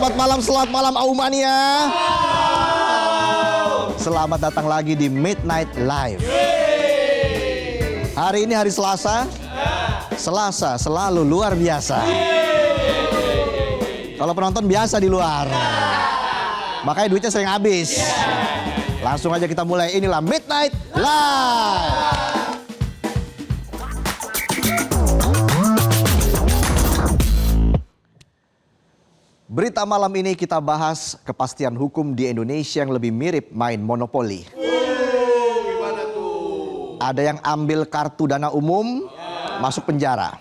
Selamat malam Aumania. Selamat datang lagi di Midnight Live. Hari ini hari Selasa. Selasa selalu luar biasa. Kalau penonton biasa di luar. Makanya duitnya sering habis. Langsung aja kita mulai. Inilah Midnight Live. Berita malam ini kita bahas kepastian hukum di Indonesia yang lebih mirip main monopoli. Gimana tuh? Ada yang ambil kartu dana umum, masuk penjara.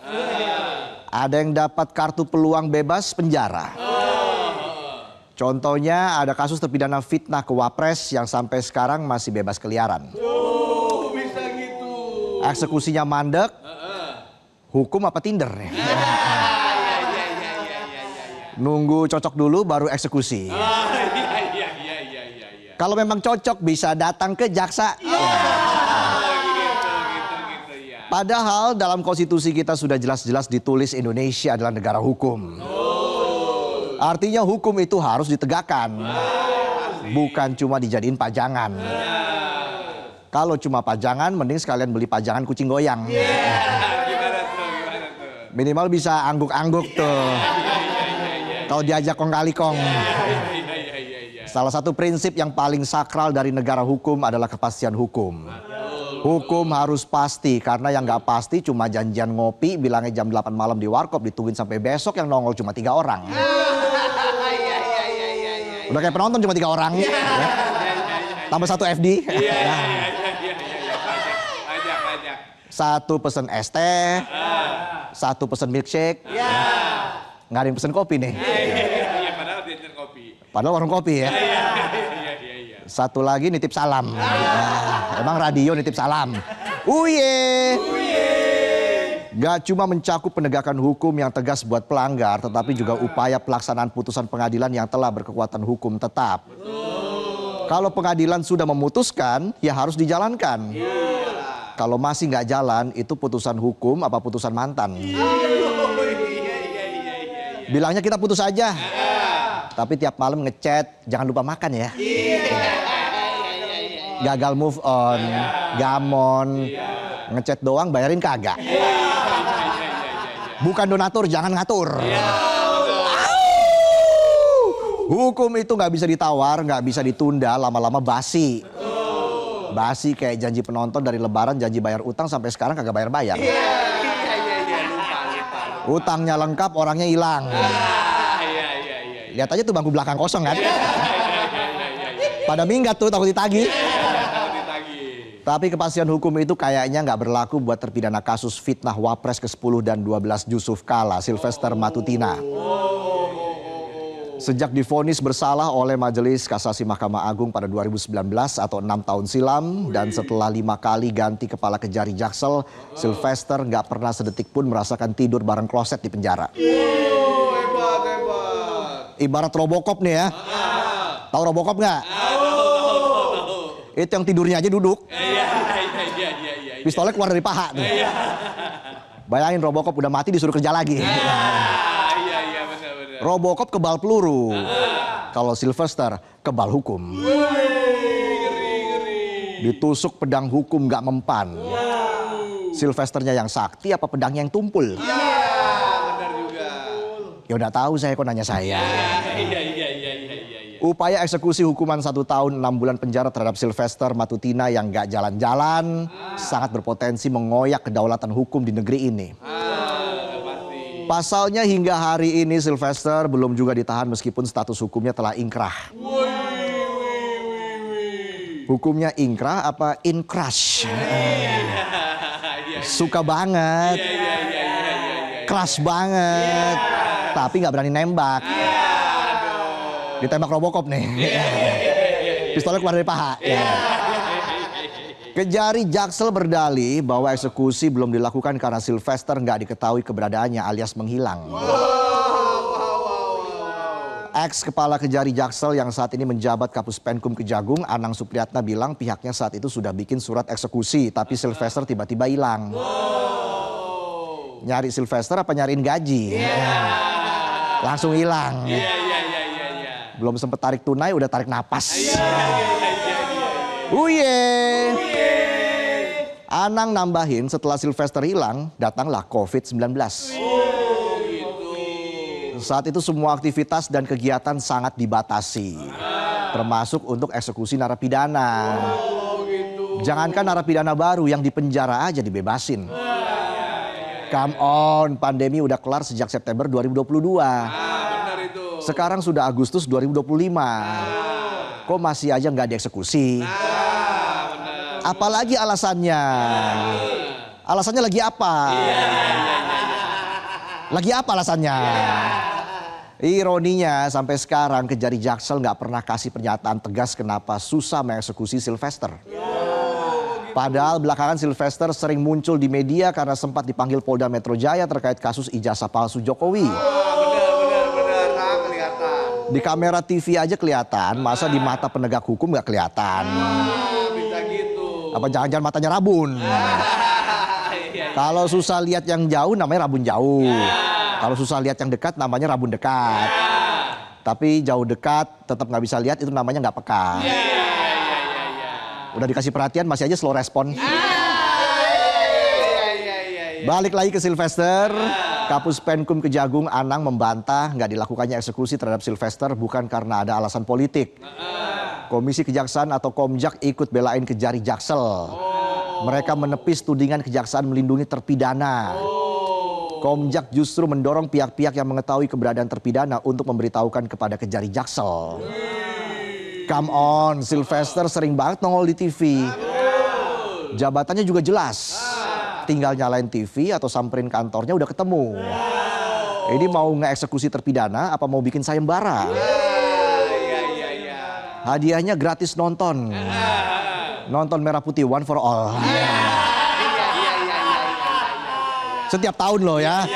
Ada yang dapat kartu peluang bebas, penjara. Contohnya ada kasus terpidana fitnah ke Wapres yang sampai sekarang masih bebas keliaran. Oh, bisa gitu. Eksekusinya mandek, hukum apa Tinder? Nunggu cocok dulu baru eksekusi. Kalau memang cocok bisa datang ke jaksa. Padahal dalam konstitusi kita sudah jelas-jelas ditulis Indonesia adalah negara hukum. Artinya hukum itu harus ditegakkan. Bukan cuma dijadiin pajangan. Kalau cuma pajangan mending sekalian beli pajangan kucing goyang. Minimal bisa angguk-angguk tuh. Kalau diajak kong kali kong. Salah satu prinsip yang paling sakral dari negara hukum adalah kepastian hukum. Hukum harus pasti, karena yang nggak pasti cuma janjian ngopi, bilangnya jam 8 malam di warkop, ditungguin sampai besok, yang nongol cuma 3 orang. Udah kayak penonton cuma 3 orang. Ya. Tambah 1 FD. Satu pesen es teh, satu pesen milkshake. Nggak ada yang pesen kopi nih. Iya, padahal dia pesen kopi. Padahal warung kopi ya. Iya. Satu lagi nitip salam. Nah, emang radio nitip salam. Uye. Gak cuma mencakup penegakan hukum yang tegas buat pelanggar, tetapi juga upaya pelaksanaan putusan pengadilan yang telah berkekuatan hukum tetap. Kalau pengadilan sudah memutuskan, ya harus dijalankan. Kalau masih nggak jalan, itu putusan hukum apa putusan mantan. Bilangnya kita putus aja. Tapi tiap malam ngechat, jangan lupa makan ya. Gagal move on, gamon, ngechat doang bayarin kagak. Bukan donatur, jangan ngatur. Hukum itu nggak bisa ditawar, nggak bisa ditunda, lama-lama basi. Basi kayak janji penonton dari Lebaran, janji bayar utang sampai sekarang kagak bayar-bayar. Utangnya lengkap, orangnya hilang. Lihat aja tuh bangku belakang kosong kan. Pada minggat tuh takut ditagih. Tapi kepastian hukum itu kayaknya nggak berlaku buat terpidana kasus fitnah Wapres ke-10 dan 12 Yusuf Kala, Sylvester Matutina. Sejak divonis bersalah oleh Majelis Kasasi Mahkamah Agung pada 2019 atau 6 tahun silam, dan setelah 5 kali ganti kepala Kejari Jaksel, Sylvester nggak pernah sedetik pun merasakan tidur bareng kloset di penjara. Hebat. Ibarat Robocop nih ya. Tahu Robocop nggak? Itu yang tidurnya aja duduk. Pistolnya keluar dari paha tuh. Bayangin Robocop udah mati disuruh kerja lagi. Benar. Robocop kebal peluru. Kalau Sylvester kebal hukum. Ditusuk pedang hukum gak mempan. Sylvesternya yang sakti apa pedangnya yang tumpul? Benar juga. Ya udah tahu saya, kok nanya saya. Iya. Upaya eksekusi hukuman 1 tahun 6 bulan penjara terhadap Sylvester Matutina yang gak jalan-jalan sangat berpotensi mengoyak kedaulatan hukum di negeri ini. Pasalnya hingga hari ini Sylvester belum juga ditahan meskipun status hukumnya telah ingkrah. Hukumnya ingkrah apa incrash? Suka banget, keras banget, tapi nggak berani nembak. Ditembak Robocop nih. Pistolnya keluar dari paha. Kejari Jaksel berdalih bahwa eksekusi belum dilakukan karena Sylvester nggak diketahui keberadaannya alias menghilang. Ex Kepala Kejari Jaksel yang saat ini menjabat Kapus Penkum Kejagung, Anang Supriyatna, bilang pihaknya saat itu sudah bikin surat eksekusi, tapi Sylvester tiba-tiba hilang. Nyari Sylvester apa nyariin gaji? Langsung hilang. Belum sempet tarik tunai udah tarik napas. Uye. Anang nambahin setelah Sylvester hilang, datanglah COVID-19. Saat itu semua aktivitas dan kegiatan sangat dibatasi. Termasuk untuk eksekusi narapidana. Jangankan narapidana baru yang dipenjara aja dibebasin. Come on, pandemi udah kelar sejak September 2022. Sekarang sudah Agustus 2025. Kok masih aja nggak dieksekusi? Apalagi alasannya? Alasannya lagi apa? Lagi apa alasannya? Ironinya sampai sekarang Kejari Jaksel nggak pernah kasih pernyataan tegas kenapa susah mengeksekusi Sylvester. Padahal belakangan Sylvester sering muncul di media karena sempat dipanggil Polda Metro Jaya terkait kasus ijazah palsu Jokowi. Benar, kelihatan. Di kamera TV aja kelihatan, masa di mata penegak hukum nggak kelihatan? Bisa gitu. Apa jangan-jangan matanya rabun? Kalau susah lihat yang jauh namanya rabun jauh. Kalau susah lihat yang dekat namanya rabun dekat. Tapi jauh dekat tetap nggak bisa lihat itu namanya nggak peka. Udah dikasih perhatian masih aja slow respon. Balik lagi ke Sylvester. Kapus Penkum Kejagung Anang membantah nggak dilakukannya eksekusi terhadap Sylvester bukan karena ada alasan politik. Komisi Kejaksaan atau Komjak ikut belain Kejari Jaksel. Mereka menepis tudingan kejaksaan melindungi terpidana. Komjak justru mendorong pihak-pihak yang mengetahui keberadaan terpidana untuk memberitahukan kepada Kejari Jaksel. Come on, Sylvester sering banget nongol di TV. Jabatannya juga jelas. Tinggal nyalain TV atau samperin kantornya udah ketemu. Ini mau ngeeksekusi terpidana apa mau bikin sayembara? Hadiahnya gratis nonton. Nonton Merah Putih One for All. Setiap tahun loh ya.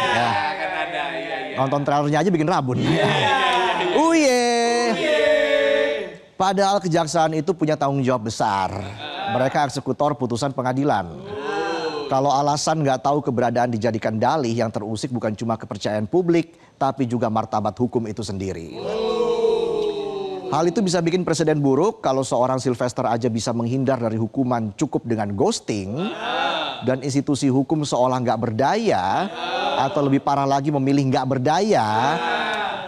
Nonton trailernya aja bikin rabun. Uye. Padahal kejaksaan itu punya tanggung jawab besar. Mereka eksekutor putusan pengadilan. Kalau alasan nggak tahu keberadaan dijadikan dalih yang terusik bukan cuma kepercayaan publik, tapi juga martabat hukum itu sendiri. Hal itu bisa bikin presiden buruk kalau seorang Sylvester aja bisa menghindar dari hukuman cukup dengan ghosting dan institusi hukum seolah nggak berdaya atau lebih parah lagi memilih nggak berdaya.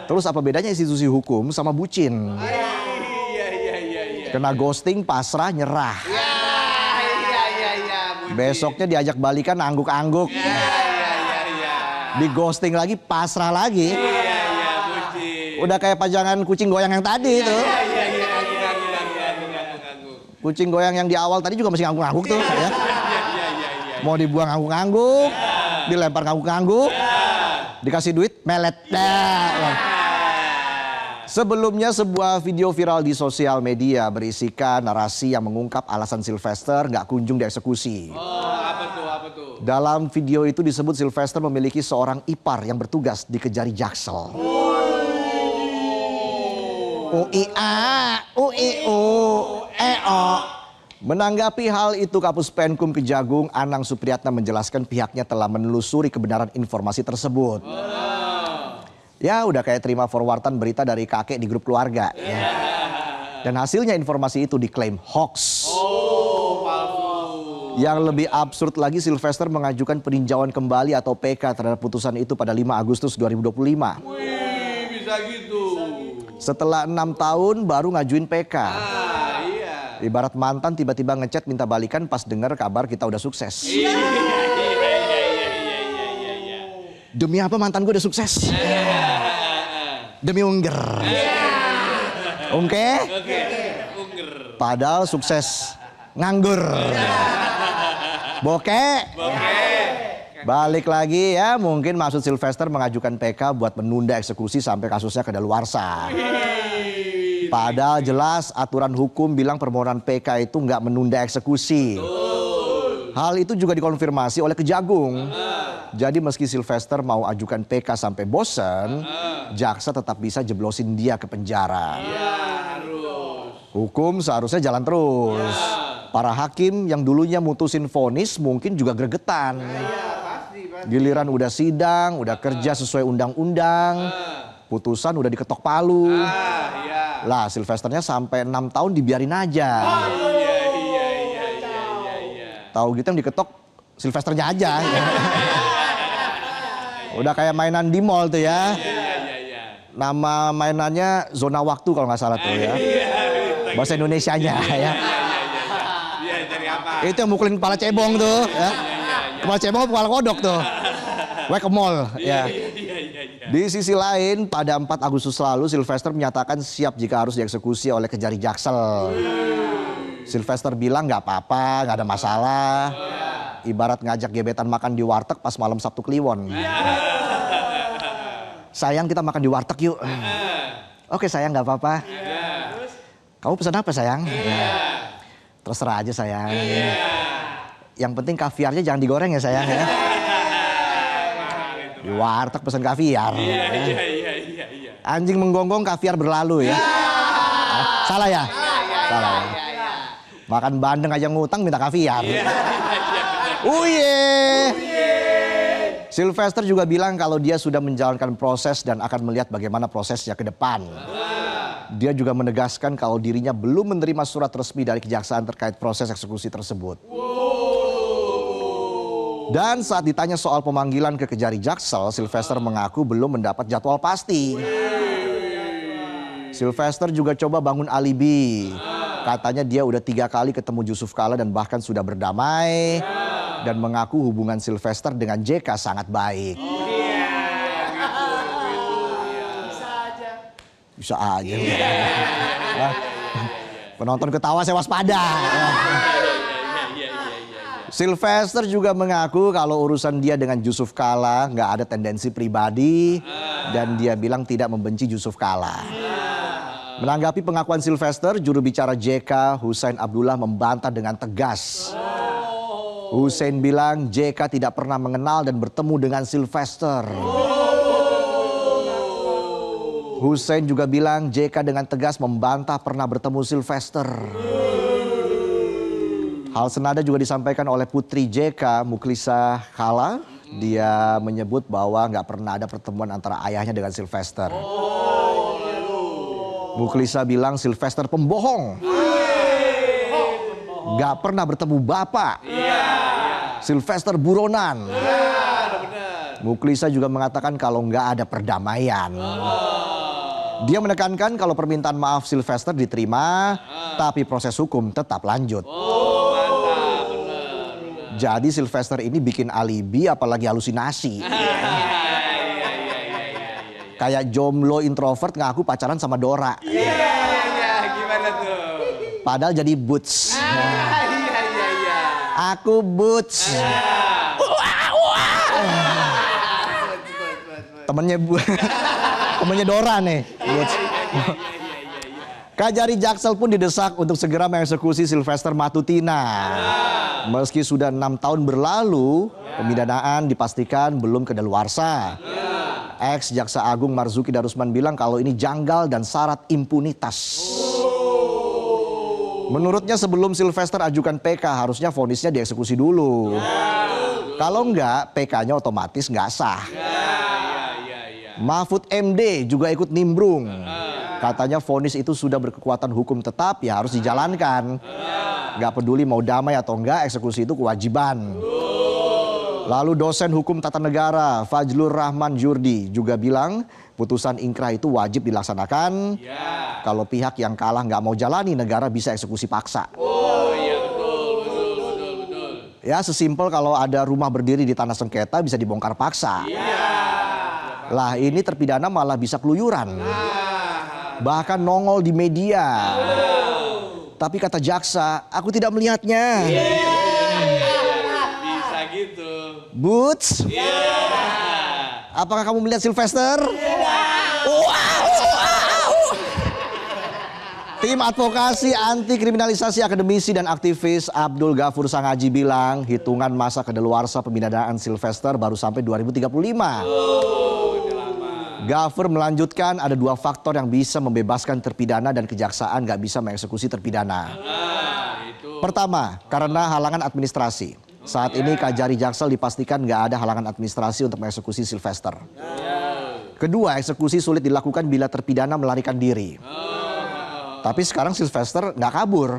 Terus apa bedanya institusi hukum sama bucin? Kena ghosting, pasrah, nyerah. Besoknya diajak balikan angguk-angguk. Di ghosting lagi, pasrah lagi. Udah kayak pajangan kucing goyang yang tadi itu. Kucing goyang yang di awal tadi juga masih ngangguk-ngangguk tuh. Ya. Mau dibuang ngangguk-ngangguk, dilempar ngangguk-ngangguk, dikasih duit melet. Sebelumnya sebuah video viral di sosial media berisikan narasi yang mengungkap alasan Sylvester nggak kunjung dieksekusi. Apa tuh? Dalam video itu disebut Sylvester memiliki seorang ipar yang bertugas di Kejari Jaksel. Menanggapi hal itu Kapus Penkum Kejagung Anang Supriyatna menjelaskan pihaknya telah menelusuri kebenaran informasi tersebut. Ya udah kayak terima forwardan berita dari kakek di grup keluarga. Ya. Dan hasilnya informasi itu diklaim hoax. Yang lebih absurd lagi Sylvester mengajukan peninjauan kembali atau PK terhadap putusan itu pada 5 Agustus 2025. Wih, bisa gitu. Setelah 6 tahun baru ngajuin PK. Iya. Ibarat mantan tiba-tiba ngechat minta balikan pas dengar kabar kita udah sukses. Iya. Demi apa mantan gue udah sukses? Demi ungger. Oke? Unger. Padahal sukses nganggur. Bokeh. Balik lagi ya, mungkin maksud Sylvester mengajukan PK buat menunda eksekusi sampai kasusnya kedaluarsa. Padahal jelas aturan hukum bilang permohonan PK itu nggak menunda eksekusi. Hal itu juga dikonfirmasi oleh Kejagung. Jadi meski Sylvester mau ajukan PK sampai bosen, jaksa tetap bisa jeblosin dia ke penjara. Hukum seharusnya jalan terus. Para hakim yang dulunya mutusin vonis mungkin juga gregetan. Giliran udah sidang, udah kerja sesuai undang-undang, Putusan udah diketok palu. Iya. Lah Sylvesternya sampai 6 tahun dibiarin aja. Iya. Tahu gitu yang diketok Sylvesternya aja. Udah kayak mainan di mall tuh ya. Iya. Nama mainannya Zona Waktu kalau nggak salah tuh ya. Bahasa Indonesianya ya. Iya, dari apa? Itu yang mukulin kepala cebong tuh ya. Kepala cebong kepala kodok tuh. Wek ke mall ya. Di sisi lain, pada 4 Agustus lalu, Sylvester menyatakan siap jika harus dieksekusi oleh Kejari Jaksel. Sylvester bilang nggak apa-apa, nggak ada masalah. Ibarat ngajak gebetan makan di warteg pas malam Sabtu Kliwon. Sayang kita makan di warteg yuk. Oke sayang nggak apa-apa. Kamu pesan apa sayang? Terserah aja sayang. Yang penting kaviarnya jangan digoreng ya sayang ya. Di warteg pesan kaviar. Iya. Anjing menggonggong kaviar berlalu ya. Salah ya? Salah ya. Makan bandeng aja ngutang minta kaviar. Uye. Sylvester juga bilang kalau dia sudah menjalankan proses dan akan melihat bagaimana prosesnya ke depan. Dia juga menegaskan kalau dirinya belum menerima surat resmi dari kejaksaan terkait proses eksekusi tersebut. Dan saat ditanya soal pemanggilan ke Kejari Jaksel, Sylvester mengaku belum mendapat jadwal pasti. Sylvester juga coba bangun alibi. Katanya dia udah 3 kali ketemu Jusuf Kalla dan bahkan sudah berdamai. Dan mengaku hubungan Sylvester dengan JK sangat baik. Bisa aja. Penonton ketawa saya waspada. Sylvester juga mengaku kalau urusan dia dengan Jusuf Kalla nggak ada tendensi pribadi dan dia bilang tidak membenci Jusuf Kalla. Menanggapi pengakuan Sylvester, juru bicara JK Hussein Abdullah membantah dengan tegas. Hussein bilang JK tidak pernah mengenal dan bertemu dengan Sylvester. Hussein juga bilang JK dengan tegas membantah pernah bertemu Sylvester. Hal senada juga disampaikan oleh putri JK, Muklisah Kalla. Dia menyebut bahwa nggak pernah ada pertemuan antara ayahnya dengan Sylvester. Muklisah bilang Sylvester pembohong. Nggak pernah bertemu bapak. Sylvester buronan. Muklisah juga mengatakan kalau nggak ada perdamaian. Dia menekankan kalau permintaan maaf Sylvester diterima, tapi proses hukum tetap lanjut. Jadi Sylvester ini bikin alibi apalagi halusinasi. Kayak jomblo introvert ngaku pacaran sama Dora. Gimana tuh? Padahal jadi Boots. Iya. Aku Boots. Temennya Dora nih. Boots. Kejari Jaksel pun didesak untuk segera mengeksekusi Sylvester Matutina. Meski sudah 6 tahun berlalu, pemidanaan dipastikan belum kedaluarsa. Ex-Jaksa Agung Marzuki Darusman bilang kalau ini janggal dan syarat impunitas. Menurutnya sebelum Sylvester ajukan PK harusnya vonisnya dieksekusi dulu. Kalau enggak, PK-nya otomatis nggak sah. Mahfud MD juga ikut nimbrung. Katanya vonis itu sudah berkekuatan hukum tetap ya harus dijalankan. Gak peduli mau damai atau enggak, eksekusi itu kewajiban. Lalu dosen hukum tata negara Fajlur Rahman Jurdi juga bilang putusan ingkrah itu wajib dilaksanakan. Kalau pihak yang kalah nggak mau jalani, negara bisa eksekusi paksa. Betul. Ya sesimpel kalau ada rumah berdiri di tanah sengketa bisa dibongkar paksa. Lah ini terpidana malah bisa keluyuran. Bahkan nongol di media. Tapi kata jaksa, aku tidak melihatnya. Bisa gitu. Boots, apakah kamu melihat Sylvester? Tim advokasi anti kriminalisasi akademisi dan aktivis Abdul Ghafur Sangaji bilang hitungan masa kedaluarsa pemindanaan Sylvester baru sampai 2035. Ghafur melanjutkan ada 2 faktor yang bisa membebaskan terpidana dan kejaksaan gak bisa mengeksekusi terpidana. Pertama, karena halangan administrasi. Saat ini Kejari Jaksel dipastikan gak ada halangan administrasi untuk mengeksekusi Sylvester. Kedua, eksekusi sulit dilakukan bila terpidana melarikan diri. Tapi sekarang Sylvester nggak kabur,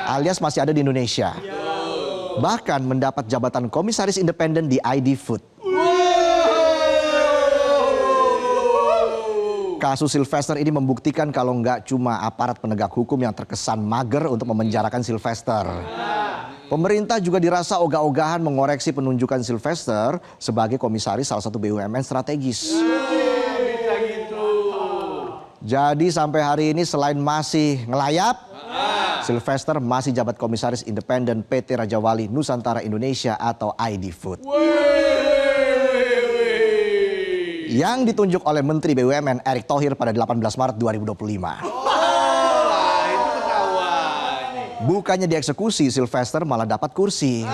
alias masih ada di Indonesia. Bahkan mendapat jabatan komisaris independen di ID Food. Kasus Sylvester ini membuktikan kalau nggak cuma aparat penegak hukum yang terkesan mager untuk memenjarakan Sylvester. Pemerintah juga dirasa ogah-ogahan mengoreksi penunjukan Sylvester sebagai komisaris salah satu BUMN strategis. Jadi sampai hari ini selain masih ngelayap, Sylvester masih jabat komisaris independen PT Raja Wali Nusantara Indonesia atau ID Food. Yang ditunjuk oleh Menteri BUMN Erick Thohir pada 18 Maret 2025. Bukannya dieksekusi, Sylvester malah dapat kursi.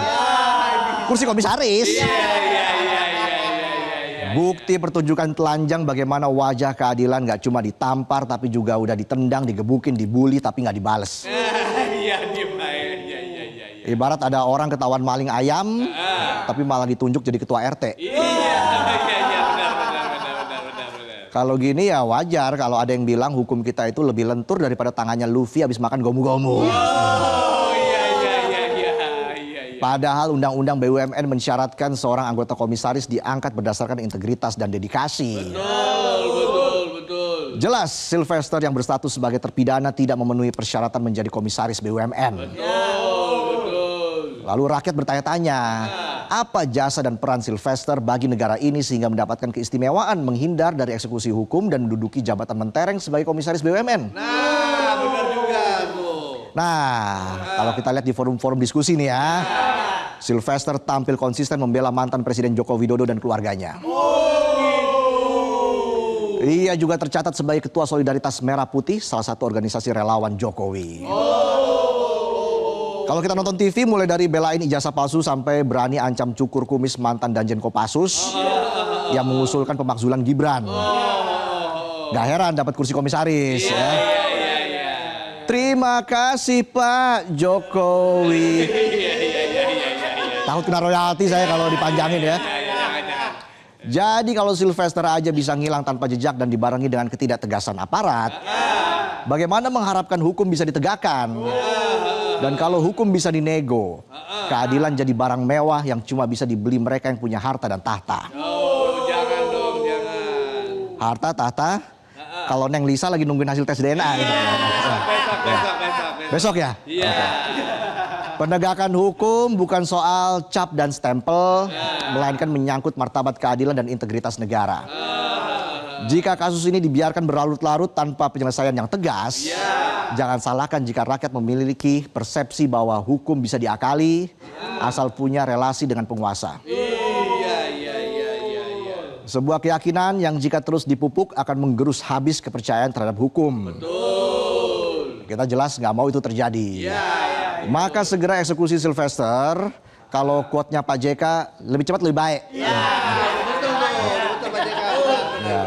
Kursi komisaris. Bukti pertunjukan telanjang bagaimana wajah keadilan gak cuma ditampar tapi juga udah ditendang, digebukin, dibully tapi gak dibales. Ibarat ada orang ketahuan maling ayam tapi malah ditunjuk jadi ketua RT. Kalau gini ya wajar kalau ada yang bilang hukum kita itu lebih lentur daripada tangannya Luffy habis makan gomu-gomu. Padahal undang-undang BUMN mensyaratkan seorang anggota komisaris diangkat berdasarkan integritas dan dedikasi. Betul. Jelas Sylvester yang berstatus sebagai terpidana tidak memenuhi persyaratan menjadi komisaris BUMN. Lalu rakyat bertanya-tanya, apa jasa dan peran Sylvester bagi negara ini sehingga mendapatkan keistimewaan menghindar dari eksekusi hukum dan menduduki jabatan mentereng sebagai komisaris BUMN? Nah, benar juga tuh. Nah, kalau kita lihat di forum-forum diskusi nih ya, Sylvester tampil konsisten membela mantan Presiden Joko Widodo dan keluarganya. Ia juga tercatat sebagai Ketua Solidaritas Merah Putih, salah satu organisasi relawan Jokowi. Kalau kita nonton TV mulai dari belain ijazah palsu sampai berani ancam cukur kumis mantan Danjen Kopassus yang mengusulkan pemakzulan Gibran. Gak heran dapat kursi komisaris ya. Terima kasih Pak Jokowi. Takut kena royalti saya kalau dipanjangin ya. Jadi kalau Sylvester aja bisa ngilang tanpa jejak dan dibarengi dengan ketidaktegasan aparat, bagaimana mengharapkan hukum bisa ditegakkan? Dan kalau hukum bisa dinego, keadilan jadi barang mewah yang cuma bisa dibeli mereka yang punya harta dan tahta. Jangan dong, jangan. Harta, tahta, kalau Neng Lisa lagi nungguin hasil tes DNA. Gitu. Besok ya? Iya. Penegakan hukum bukan soal cap dan stempel, melainkan menyangkut martabat keadilan dan integritas negara. Jika kasus ini dibiarkan berlarut-larut tanpa penyelesaian yang tegas, jangan salahkan jika rakyat memiliki persepsi bahwa hukum bisa diakali asal punya relasi dengan penguasa. Sebuah keyakinan yang jika terus dipupuk akan menggerus habis kepercayaan terhadap hukum. Kita jelas nggak mau itu terjadi. Maka segera eksekusi Sylvester. Kalau quote-nya Pak JK, lebih cepat lebih baik. Betul Pak JK. Benar.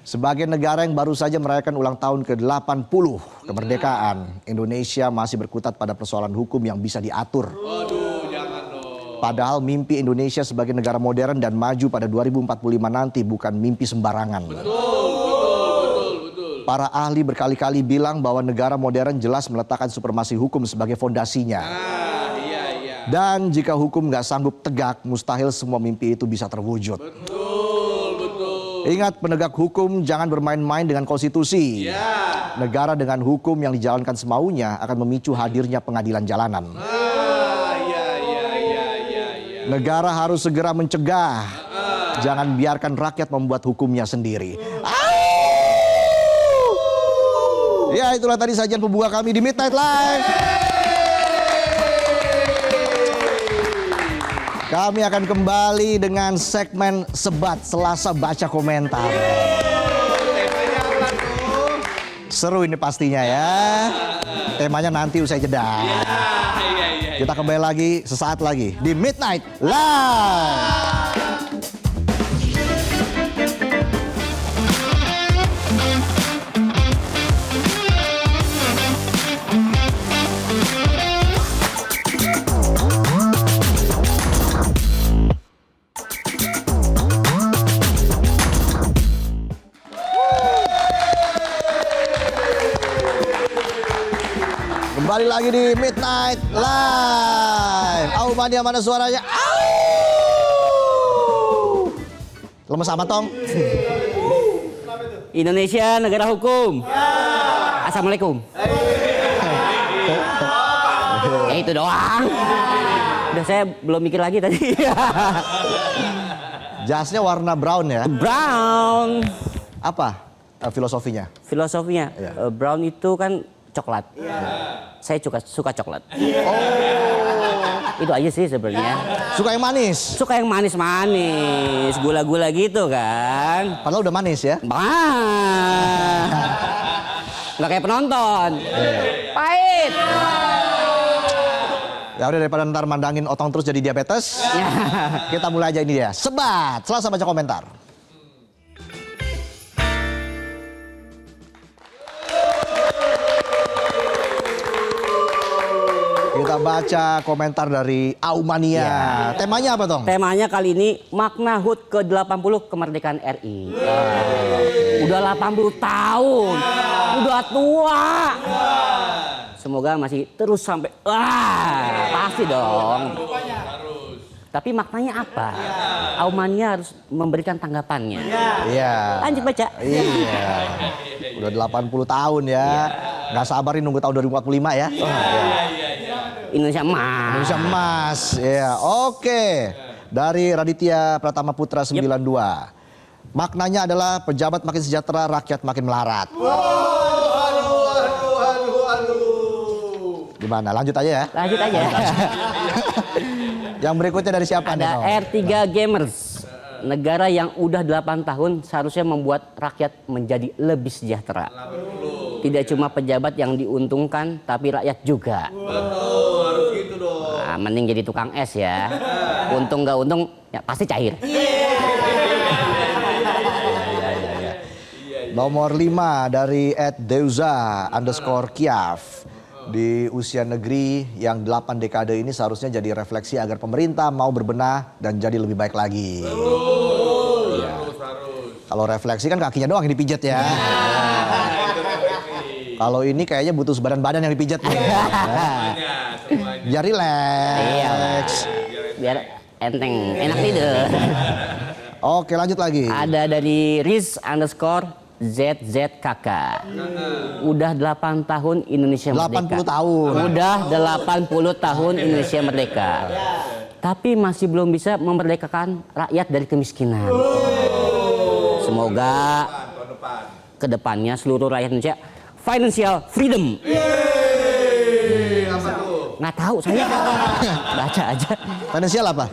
Sebagai negara yang baru saja merayakan ulang tahun ke-80 kemerdekaan, Indonesia masih berkutat pada persoalan hukum yang bisa diatur. Waduh, jangan dong. Padahal mimpi Indonesia sebagai negara modern dan maju pada 2045 nanti bukan mimpi sembarangan. Betul. Para ahli berkali-kali bilang bahwa negara modern jelas meletakkan supremasi hukum sebagai fondasinya. Iya. Dan jika hukum nggak sanggup tegak, mustahil semua mimpi itu bisa terwujud. Betul. Ingat, penegak hukum jangan bermain-main dengan konstitusi. Negara dengan hukum yang dijalankan semaunya akan memicu hadirnya pengadilan jalanan. Iya. Negara harus segera mencegah. Jangan biarkan rakyat membuat hukumnya sendiri. Ya, itulah tadi sajian pembuka kami di Midnight Live. Kami akan kembali dengan segmen Sebat Selasa Baca Komentar. Seru ini pastinya ya. Temanya nanti usai jeda. Kita kembali lagi sesaat lagi di Midnight Live. Kembali lagi di Midnight Live. Mania mana suaranya? Lemes amat, Tong. Indonesia negara hukum. Assalamualaikum. Itu doang. Udah, saya belum mikir lagi tadi. Jasnya warna brown ya? Brown. Apa filosofinya? Filosofinya brown itu kan coklat. Saya suka coklat. Itu aja sih sebenarnya. Suka yang manis? Suka yang manis-manis, gula-gula gitu kan. Padahal udah manis ya? Nggak kayak penonton. Pahit. Ya udah, daripada ntar mandangin otong terus jadi diabetes, kita mulai aja ini dia. Sebat, Selasa baca komentar. Kita baca komentar dari Aumania. Ya. Temanya apa, Tong? Temanya kali ini makna HUT ke-80 kemerdekaan RI. Udah 80 tahun. Udah tua. Semoga masih terus sampai pasti dong. Tapi maknanya apa? Aumania harus memberikan tanggapannya. Iya. Lanjut baca. Iya. Udah 80 tahun ya. Nggak sabar nih nunggu tahun 2045 ya. Indonesia emas. Indonesia emas. Ya, oke. Dari Raditya Pratama Putra 92. Maknanya adalah pejabat makin sejahtera, rakyat makin melarat. Gimana? Lanjut aja ya. Lanjut aja. Yang berikutnya dari siapa nih? Ada R3 Gamers. Negara yang udah 8 tahun seharusnya membuat rakyat menjadi lebih sejahtera. Tidak cuma pejabat yang diuntungkan, tapi rakyat juga. Betul, harus gitu dong. Nah, mending jadi tukang es ya. Untung nggak untung, ya pasti cair. Nomor 5 dari @deuza_Kiev. Di usia negeri yang 8 dekade ini seharusnya jadi refleksi agar pemerintah mau berbenah dan jadi lebih baik lagi. Harus. Kalau refleksi kan kakinya doang yang dipijat ya. Kalau ini kayaknya butuh sebadan-badan yang dipijat nih. Biar relax. Biar enteng, enak tidur. Oke, lanjut lagi. Ada dari Riz_ZZKK. Udah 8 tahun Indonesia merdeka. 80 tahun. Udah 80 tahun Indonesia merdeka. Tapi masih belum bisa memerdekakan rakyat dari kemiskinan. Semoga kedepannya seluruh rakyat Indonesia financial freedom. Apa tuh? Nggak tahu saya. Baca aja. Finansial apa?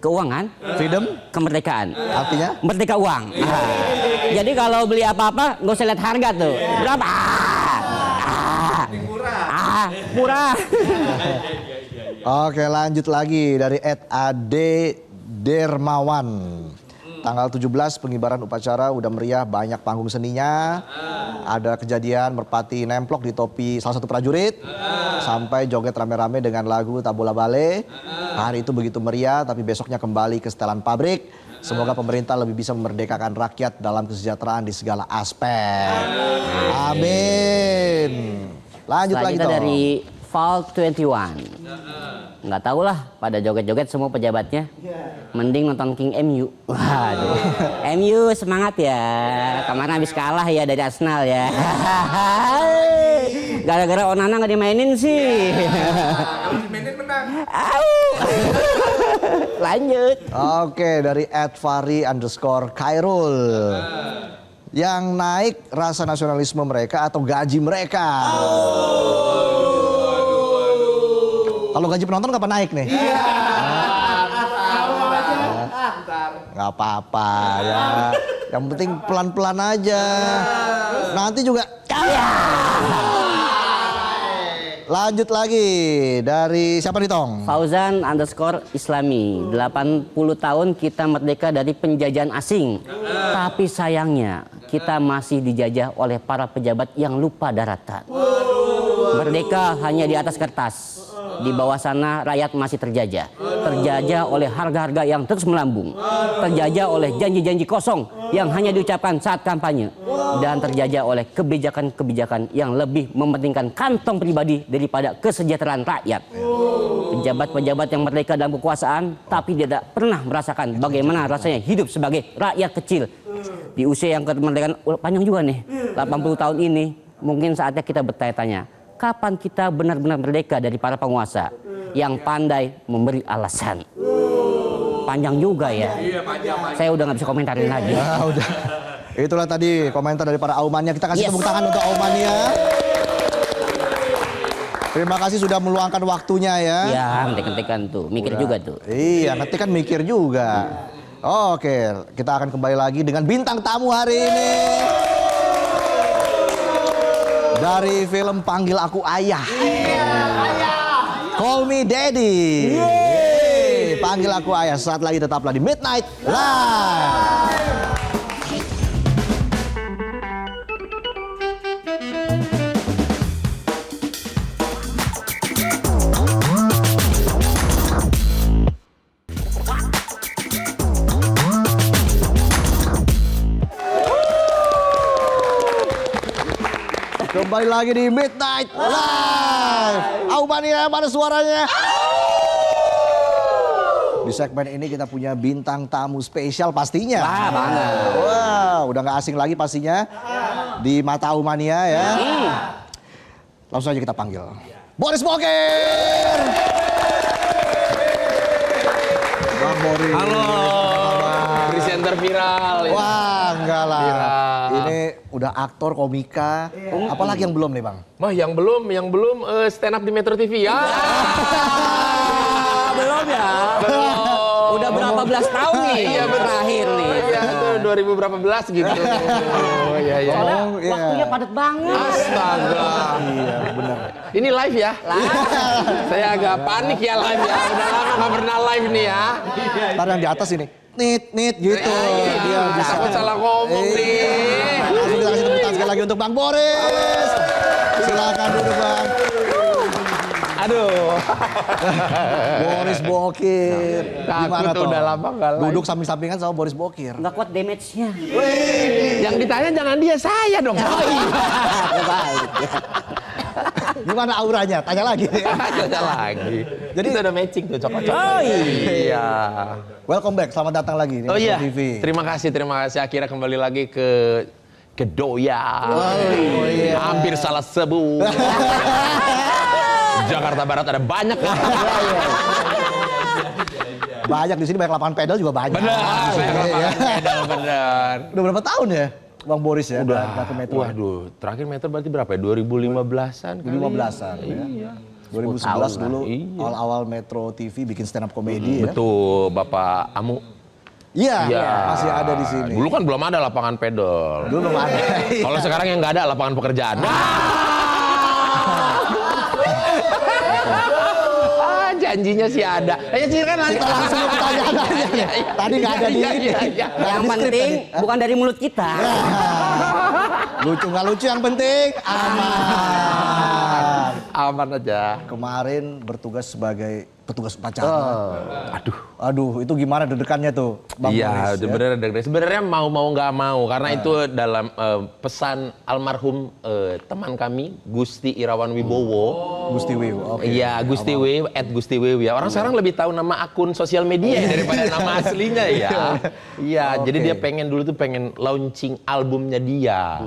Keuangan, Freedom? kemerdekaan. Artinya? Merdeka uang. Jadi kalau beli apa-apa nggak usah lihat harga tuh. Berapa? Murah. Oke, lanjut lagi dari @ade Dermawan. Tanggal 17 pengibaran upacara udah meriah, banyak panggung seninya. Ada kejadian merpati nemplok di topi salah satu prajurit. Sampai joget rame-rame dengan lagu Tabola Bale. Hari itu begitu meriah, tapi besoknya kembali ke setelan pabrik. Semoga pemerintah lebih bisa memerdekakan rakyat dalam kesejahteraan di segala aspek. Amin. Lanjut lagi Selanjutnya toh. dari Vault 21. Nggak tahu lah pada joget-joget semua pejabatnya. Mending nonton King MU. Waduh. MU semangat ya. Kemarin habis kalah ya dari Arsenal ya. Gara-gara Onana nggak dimainin sih. Kalau dimainin menang. Lanjut. Oke, dari @fari_Khairul. Yang naik rasa nasionalisme mereka atau gaji mereka? Kalau gaji penonton kapan naik nih? Nggak apa-apa ya. Yang penting pelan-pelan aja. Nanti juga. Lanjut lagi dari siapa nih Tong? Fauzan_Islami. 80 tahun kita merdeka dari penjajahan asing. Tapi sayangnya kita masih dijajah oleh para pejabat yang lupa daratan. Merdeka hanya di atas kertas. Di bawah sana rakyat masih terjajah. Terjajah oleh harga-harga yang terus melambung. Terjajah oleh janji-janji kosong yang hanya diucapkan saat kampanye. Dan terjajah oleh kebijakan-kebijakan yang lebih mementingkan kantong pribadi daripada kesejahteraan rakyat. Pejabat-pejabat yang merdeka dalam kekuasaan tapi tidak pernah merasakan bagaimana rasanya hidup sebagai rakyat kecil. Di usia yang kemerdekaan panjang juga nih, 80 tahun ini, mungkin saatnya kita bertanya-tanya, kapan kita benar-benar merdeka dari para penguasa yang pandai memberi alasan. Panjang juga ya. Iya, panjang. Saya udah nggak bisa komentarin lagi. Ah, udah. Itulah tadi komentar dari para Aumania. Kita kasih tepuk tangan untuk Aumania. Terima kasih sudah meluangkan waktunya ya. Ya, ngetik-ngetikan tuh, mikir juga tuh. Iya, nanti kan mikir juga. Oke, kita akan kembali lagi dengan bintang tamu hari ini. Dari film Panggil Aku Ayah. Call Me Daddy. Panggil Aku Ayah. Saat lagi tetaplah di Midnight Live. Kembali lagi di Midnight Live. Aumania, mana suaranya? Di segmen ini kita punya bintang tamu spesial pastinya. Wah, banget. Wow, udah gak asing lagi pastinya di mata Aumania ya. Langsung aja kita panggil. Boris Bokir. Bang Boris. Halo, presenter viral. Wah, enggak lah. Viral. Ini udah aktor, komika. Apalagi yang belum nih, Bang? Wah, yang belum stand up di Metro TV ya. Belum ya? Udah berapa belas tahun nih? Iya, terakhir nih. Iya, itu 2000 berapa belas gitu. Oh, iya, iya. Soalnya iya. waktunya padat banget. Astaga. Iya, benar. Ini live ya? Saya agak panik ya live ya. Udah lama nggak pernah live nih ya. Ntar yang di atas ini, nit gitu. Dia bisa. Takut salah ngomong nih. Langsung kita kasih tepuk tangan sekali lagi untuk Bang Boris. Silakan duduk, Bang. Aduh. Boris Bokir. Takut Toh? udah lama nggak live. Duduk samping-sampingan sama Boris Bokir. Nggak kuat damage-nya. Yang ditanya jangan dia, saya dong. Kebalik. Gimana auranya? Tanya lagi. Tanya lagi. Jadi kita udah matching tuh cocok-cocok. Oh Iya. Welcome back, selamat datang lagi di Oh Metro iya, TV. terima kasih. Akhirnya kembali lagi ke Doya. iya. Hampir salah sebut. Jakarta Barat ada banyak kan? Banyak di sini, banyak lapangan pedal juga banyak. Benar, banyak Iya. lapangan pedal, benar. Udah berapa tahun ya, Bang Boris ya? Udah, nggak ke Metro. waduh, terakhir Metro berarti berapa ya? 2015-an kali. 2015-an ya. Iya. 2011 dulu Iya. awal-awal Metro TV bikin stand up comedy ya. Betul, Bapak Amu. Iya, Iya. masih ada di sini. Dulu kan belum ada lapangan pedal. Dulu belum ada. Kalau sekarang yang nggak ada lapangan pekerjaan. Janjinya sih ada. Kan Kita langsung ke pertanyaan aja. Tadi nggak ada di ini. Yang penting bukan dari mulut kita. Lucu nggak lucu, yang penting aman. Aman aja. Kemarin bertugas sebagai petugas upacara. Aduh. Aduh, itu gimana deg-degannya tuh, Bang Iya, Boris? Ya? bener deg-degan. Sebenarnya mau nggak mau karena itu dalam pesan almarhum teman kami Gusti Irawan Wibowo. Gusti Wiw, oke. Iya, Gusti Wiw, @gustiwiw ya. Orang sekarang lebih tahu nama akun sosial media ya daripada nama aslinya ya. Iya, jadi dia pengen launching albumnya dia.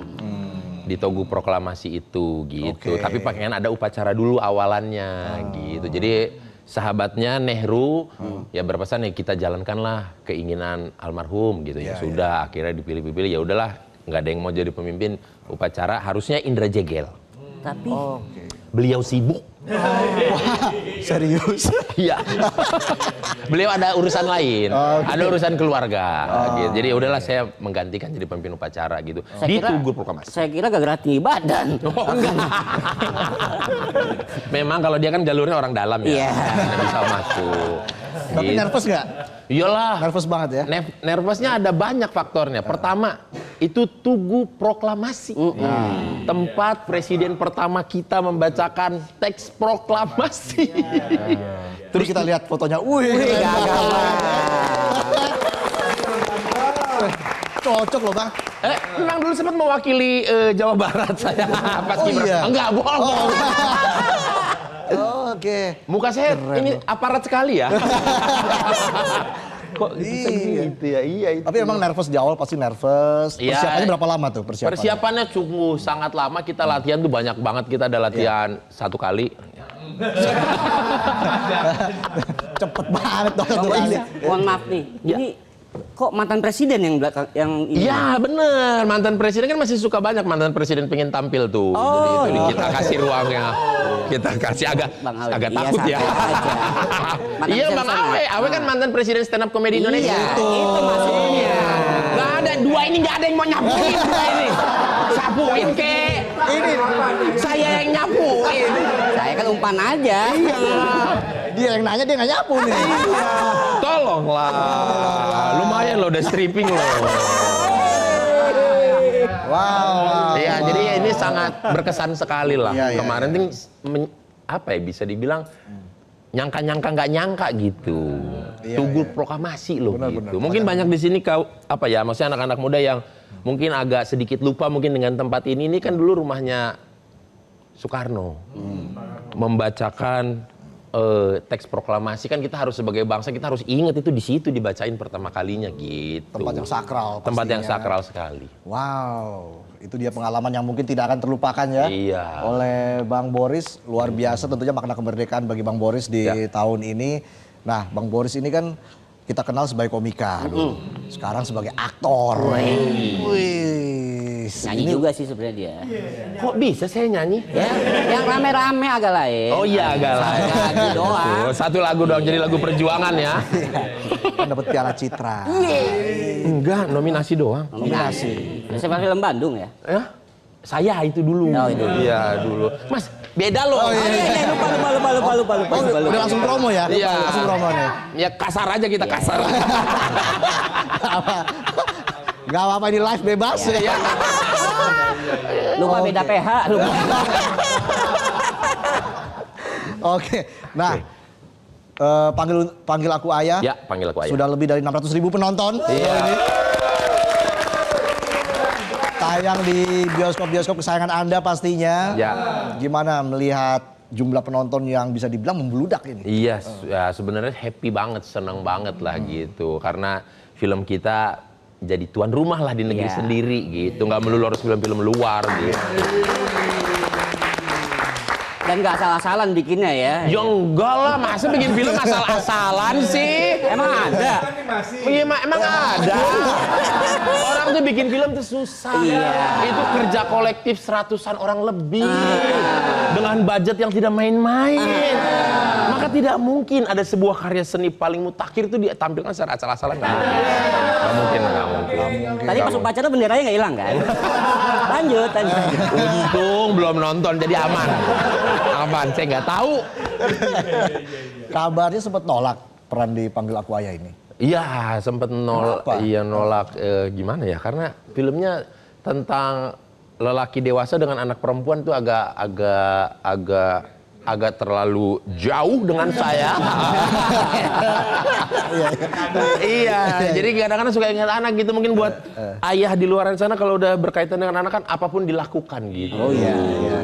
Di Togu Proklamasi itu gitu. Oke. Tapi pengen ada upacara dulu awalannya gitu. Jadi sahabatnya Nehru ya berpesan ya kita jalankanlah keinginan almarhum gitu ya. Sudah akhirnya dipilih-pilih ya udahlah, nggak ada yang mau jadi pemimpin upacara, harusnya Indra Jegel. Tapi Beliau sibuk. Wah, serius? Iya. Beliau ada urusan lain, ada urusan keluarga gitu. Jadi udahlah saya menggantikan jadi pemimpin upacara gitu. Di Tugu Proklamasi. Saya kira gara-gara tinggi badan. Oh, enggak. Memang kalau dia kan jalurnya orang dalam ya, Iya. nggak bisa masuk. Tapi Gitu. nervous nggak? Iyalah. Nervous banget ya? Nervousnya ada banyak faktornya. Pertama, itu Tugu Proklamasi. Tempat presiden pertama kita membacakan teks proklamasi. Terus kita lihat fotonya. Wih, gagal. Cocok loh Bang. Memang dulu sempat mewakili Jawa Barat saya. Pas Oh, iya. Enggak, bohong. Oke. Muka saya ini aparat sekali ya. Kok bisa Iya. gitu ya? Iya itu. Tapi emang nervous di awal, pasti nervous. Iya. Persiapannya berapa lama tuh persiapannya? Persiapannya sungguh sangat lama. Kita latihan tuh banyak banget. Kita ada latihan 1 kali. Cepet banget dong. Mohon maaf nih, ini kok mantan presiden yang belakang yang ini? Iya bener, mantan presiden kan masih suka banyak mantan presiden pengen tampil tuh. Jadi itu kita kasih ruangnya, kita kasih agak Bang Awe. agak Iya, takut ya. santai aja. Mantan Iya presiden Bang sana. Awe, Awe kan mantan presiden stand up comedy Indonesia. Iya, itu maksudnya. Gak ada dua ini, gak ada yang mau nyapuin dua ini. Sapuin ke. Ini Saya yang nyapuin. Saya kan umpan aja. dia yang nanya, dia nggak nyapu nih. Tolonglah, lumayan loh udah stripping loh. Wow. Iya, jadi ini sangat berkesan sekali lah. Iya, iya, Kemarin tuh apa ya bisa dibilang nyangka-nyangka nggak nyangka gitu. Iya, Tugu iya. proklamasi loh Benar, gitu. benar. Mungkin banyak di sini maksudnya anak-anak muda yang mungkin agak sedikit lupa mungkin dengan tempat ini. Ini kan dulu rumahnya Soekarno. Membacakan teks proklamasi kan kita harus sebagai bangsa kita harus ingat itu di situ dibacain pertama kalinya gitu. Tempat yang sakral. Tempat yang pastinya. sakral sekali. Wow, itu dia pengalaman yang mungkin tidak akan terlupakan ya. Iya. Oleh Bang Boris, luar biasa tentunya makna kemerdekaan bagi Bang Boris di tahun ini. Nah, Bang Boris ini kan kita kenal sebagai komika dulu. Sekarang sebagai aktor. Wih. Nyanyi juga sih sebenarnya dia. Kok bisa saya nyanyi? Ya, yang rame-rame agak lain. Oh iya agak lah. Lagu doang. Betul, satu lagu doang jadi lagu perjuangan ya. Kan dapat Piala Citra. Enggak, nominasi doang. Nominasi. Festival Film Bandung ya? Ya? Saya itu dulu. Oh, itu. Iya dulu. Mas, beda loh. Oh iya, lupa. Oh, udah langsung promo ya? Iya. Langsung promo nih. Ya kasar aja kita kasar. Gak apa-apa ini live bebas. Iya. Lupa beda PH, lupa. Oke, nah panggil aku ayah. Ya, panggil aku ayah. Sudah lebih dari 600.000 penonton. Iya. Ini. Tayang di bioskop-bioskop kesayangan Anda pastinya. Ya. Gimana melihat jumlah penonton yang bisa dibilang membludak ini? Iya, ya, sebenarnya happy banget, senang banget lah gitu. Karena film kita jadi tuan rumah lah di negeri Iya. sendiri gitu. Nggak melulu harus film-film luar gitu. Dan nggak asal-asalan bikinnya ya. Ya enggak lah, masa bikin film asal-asalan sih? Emang ada. Iya, emang ada. Orang tuh bikin film tuh susah. Iya. Itu kerja kolektif 100-an orang lebih. Dengan budget yang tidak main-main. Maka tidak mungkin ada sebuah karya seni paling mutakhir itu ditampilkan secara asal-asalan. Nggak mungkin. Tadi pas upacara benderanya nggak hilang kan? Lanjut. Untung belum nonton, jadi aman. Aman, saya nggak tahu. Kabarnya sempat nolak peran di Panggil Aku Ayah ini. Iya, sempet nolak. Kenapa? Iya nolak. Gimana ya? Karena filmnya tentang lelaki dewasa dengan anak perempuan tuh agak terlalu jauh dengan saya. Iya, jadi kadang-kadang suka ingat anak gitu. Mungkin buat ayah di luar sana kalau udah berkaitan dengan anak kan apapun dilakukan gitu. Oh iya,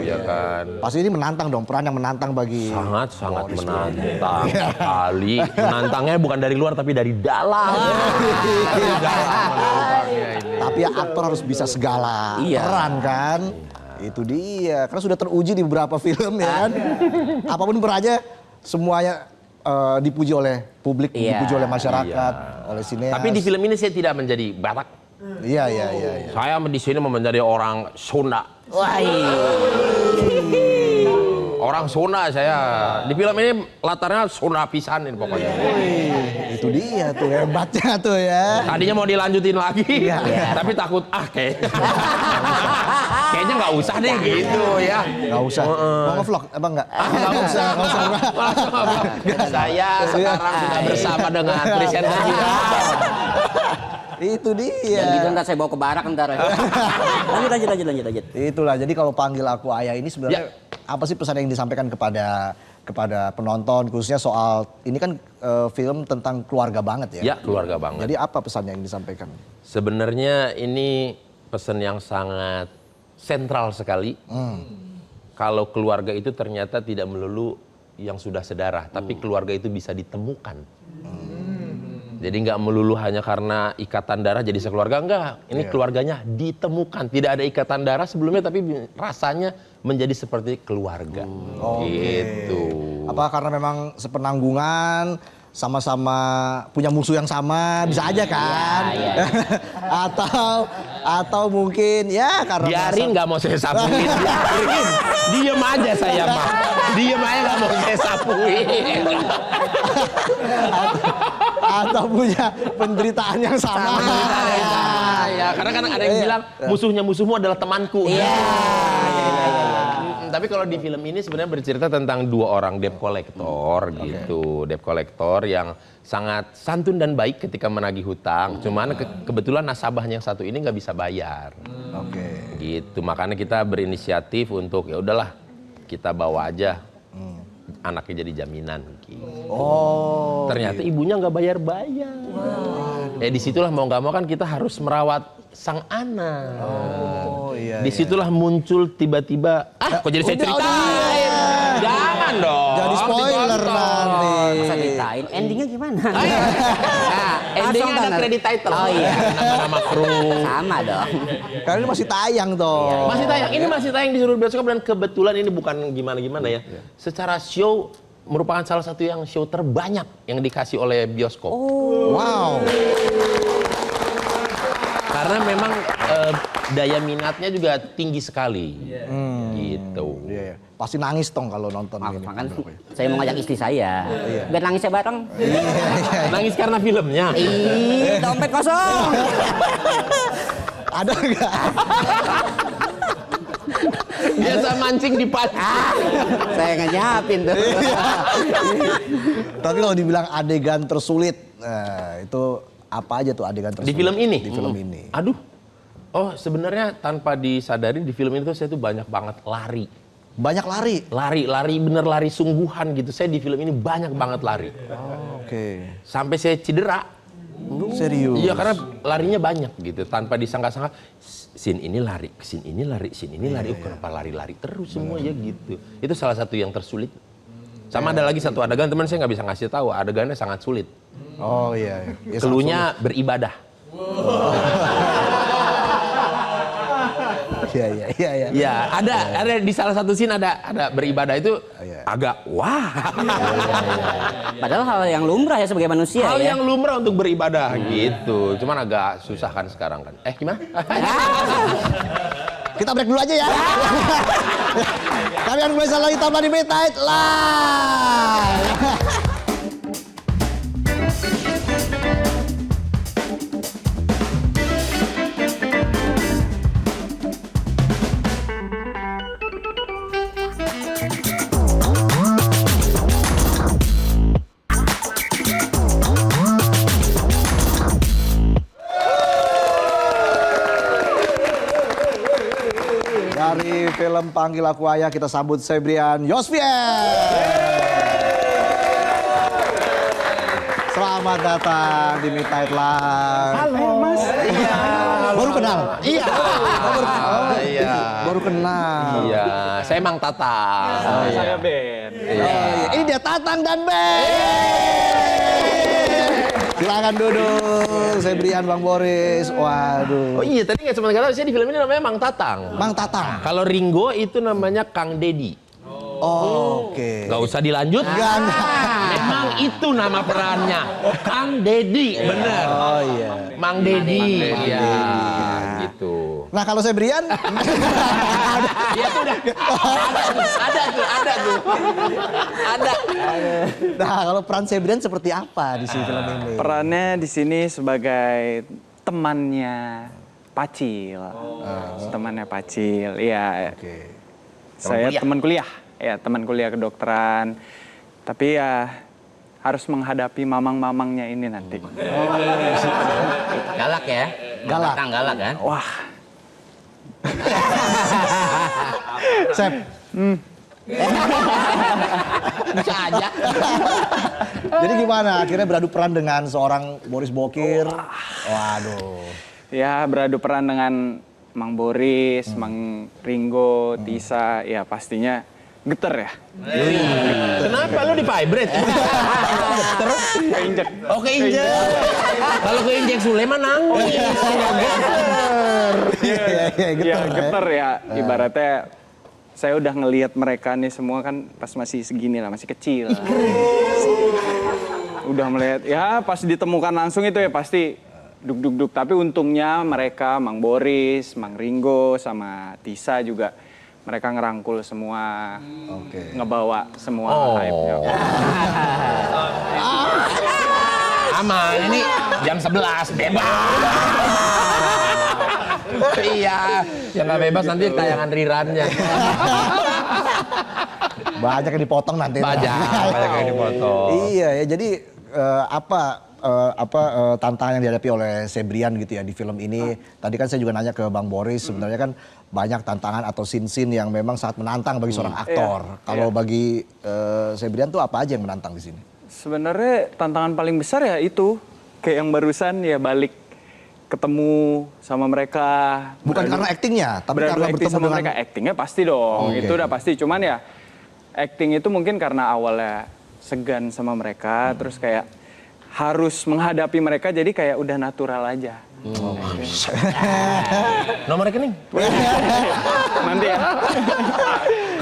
iya kan. Pasti ini menantang dong, peran yang menantang bagi Sangat menantang sekali. Menantangnya bukan dari luar tapi dari dalam. Dari dalam menantangnya ini. Tapi ya aktor harus bisa segala Iya. peran kan. Itu dia, karena sudah teruji di beberapa film ya kan. Apapun perannya semuanya dipuji oleh publik, Iya. dipuji oleh masyarakat, Iya. oleh sineas. Tapi di film ini saya tidak menjadi Batak. Iya. Saya di sini mau menjadi orang Sunda. Wah, Orang Sunda saya. Di film ini latarnya Sunda pisan ini pokoknya. Itu dia tuh hebatnya tuh ya. Tadinya mau dilanjutin lagi, tapi takut kayaknya nggak usah deh gitu ya. Gak usah. Mau nge-vlog emang enggak? Nggak usah. Saya sekarang sudah bersama dengan presenter kita. Itu dia. Ya gitu ntar saya bawa ke barak ntar. Lanjut. Itulah, jadi kalau panggil aku ayah ini sebenarnya apa sih pesan yang disampaikan kepada penonton, khususnya soal ini kan film tentang keluarga banget ya? Ya, keluarga banget. Jadi apa pesan yang disampaikan? Sebenarnya ini pesan yang sangat sentral sekali. Kalau keluarga itu ternyata tidak melulu yang sudah sedarah, tapi keluarga itu bisa ditemukan. Jadi nggak melulu hanya karena ikatan darah jadi sekeluarga, enggak. Ini keluarganya ditemukan. Tidak ada ikatan darah sebelumnya, tapi rasanya menjadi seperti keluarga. Gitu. Apa karena memang sepenanggungan, sama-sama punya musuh yang sama, bisa aja kan? Atau mungkin ya karena Biarin nggak mau saya sapuin, biarin. Diem aja saya mah. Diem aja nggak mau saya sapuin. atau punya penderitaan yang sama. Ya, karena kan ada yang bilang musuhmu adalah temanku. Tapi kalau di film ini sebenarnya bercerita tentang dua orang debt collector gitu. Debt collector yang sangat santun dan baik ketika menagih hutang. Cuman kebetulan nasabahnya yang satu ini nggak bisa bayar. Gitu. Makanya kita berinisiatif untuk ya udahlah kita bawa aja anaknya jadi jaminan. Gitu. Ternyata ibunya nggak bayar-bayar. Disitulah mau nggak mau kan kita harus merawat sang anak. Disitulah muncul tiba-tiba, kok jadi saya ceritain? Jangan dong. Jadi spoiler nanti. Masa ceritain, endingnya gimana? Endingnya ada credit title. Oh iya. Nama kru. Sama dong. Karena ini masih tayang toh. Masih tayang. Ini masih tayang di seluruh bioskop dan kebetulan ini bukan gimana-gimana ya. Secara show merupakan salah satu yang show terbanyak yang dikasih oleh bioskop. Wow. Karena memang daya minatnya juga tinggi sekali. Gitu. Pasti nangis tong kalau nonton ini. Makan saya mau ngajak istri saya. Biar nangisnya bareng. Nangis karena filmnya. Ih, dompet kosong. Ada nggak? Biasa mancing di pacar. Saya nggak nyiapin tuh. Tapi kalau dibilang adegan tersulit, itu apa aja tuh adegan tersulit? Di film ini? Di film ini. Aduh. Sebenarnya tanpa disadari di film ini tuh saya tuh banyak banget lari. Banyak lari? Lari bener lari sungguhan gitu. Saya di film ini banyak banget lari. Sampai saya cedera. Serius? Iya karena larinya banyak gitu. Tanpa disangka-sangka. Scene ini lari, scene ini lari, scene ini lari. Kenapa lari-lari terus semua ya gitu. Itu salah satu yang tersulit. Sama ada lagi satu adegan teman saya nggak bisa ngasih tahu. Adegannya sangat sulit. Keluhnya beribadah. Iya. Ya, ada di salah satu scene ada beribadah itu agak wah. Padahal hal yang lumrah ya sebagai manusia Hal ya. yang lumrah untuk beribadah gitu. Cuman agak susah kan sekarang kan. Gimana? Kita break dulu aja ya. Kami akan kembali lagi tambah di Midnight Live. Dari film Panggil Aku Ayah kita sambut Febrian Yosvian. Selamat datang di Midnight Live. Halo Mas. Iya. Baru kenal? Iya. Iya. Baru kenal. Iya, saya Mang Tatang. Saya Ben. Ini dia Tatang dan Ben. Silakan duduk, Febrian, Bang Boris. Waduh. Oh iya, tadi nggak sempat kata saya di film ini namanya Mang Tatang. Mang Tatang. Kalau Ringo itu namanya Kang Dedi. Oke. Nggak usah dilanjut. Memang itu nama perannya. Kang Dedi, bener. Oh iya. Mang Dedi. Iya, gitu. Nah kalau Febrian, Iya tuh udah. Ada tuh. Ada. nah kalau peran Febrian seperti apa di film ini? Perannya di sini sebagai temannya Pacil. Temannya Pacil. Iya. Saya teman kuliah. Ya, teman kuliah kedokteran. Tapi ya harus menghadapi mamang-mamangnya ini nanti. Galak ya? Galak. Datang galak kan? Wah, Sep, Bisa aja. jadi gimana? Akhirnya beradu peran dengan seorang Boris Bokir. Waduh. ya beradu peran dengan Mang Boris, Mang Ringo, Tisa, ya pastinya geter ya. Kenapa lu di vibrate? Terus Keinjek. oh keinjek. Kalau keinjek Sulaiman nangis. Iya, gitu. Ya geter ya, ibaratnya saya udah ngelihat mereka nih semua kan pas masih segini lah, masih kecil. Udah melihat, ya pas ditemukan langsung itu ya pasti duk-duk-duk. Tapi untungnya mereka, Mang Boris, Mang Ringo, sama Tisa juga, mereka ngerangkul semua, ngebawa semua hype-nya. Aman, ini jam 11 bebas. Iya, yang nggak bebas nanti tayangan rerunnya. Banyak yang dipotong nanti. Banyak yang dipotong. Iya ya, jadi tantangan yang dihadapi oleh Sebrian gitu ya di film ini. Tadi kan saya juga nanya ke Bang Boris, sebenarnya kan banyak tantangan atau scene-scene yang memang sangat menantang bagi seorang aktor. Kalau bagi Sebrian tuh apa aja yang menantang di sini? Sebenarnya tantangan paling besar ya itu, kayak yang barusan ya balik ketemu sama mereka. Bukan karena aktingnya, tapi karena acting bertemu sama dengan mereka. Actingnya pasti dong, Oke. itu udah pasti. Cuman ya acting itu mungkin karena awalnya segan sama mereka, terus kayak harus menghadapi mereka, jadi kayak udah natural aja. Nomor rekening. Nanti ya.